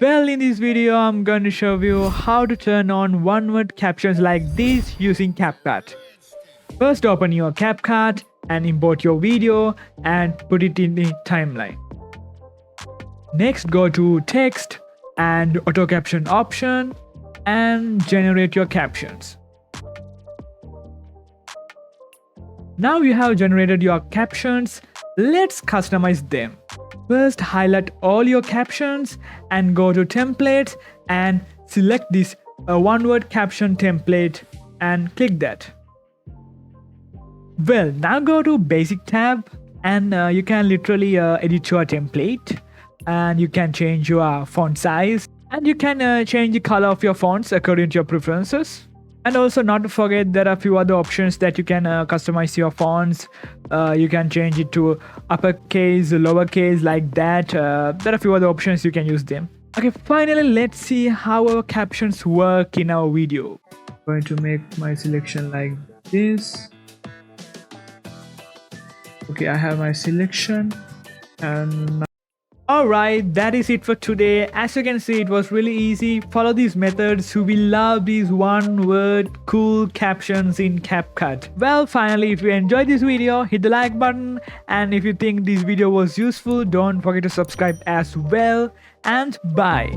Well, in this video, I'm going to show you how to turn on one-word captions like this using Capcut. First, open your Capcut and import your video and put it in the timeline. Next, go to text and auto caption option and generate your captions. Now you have generated your captions. Let's customize them. First, highlight all your captions and go to templates and select this one-word caption template and click that. Well, now go to basic tab and you can literally edit your template, and you can change your font size, and you can change the color of your fonts according to your preferences. And also, not to forget, there are a few other options that you can customize your fonts. You can change it to uppercase, lowercase, like that. There are a few other options, you can use them. Okay, finally, let's see how our captions work in our video. I'm going to make my selection like this. Okay, I have my selection, and alright, that is it for today. As you can see, it was really easy. Follow these methods. You will love these one-word cool captions in Capcut. Well, finally, if you enjoyed this video, hit the like button, and if you think this video was useful, don't forget to subscribe as well, and bye.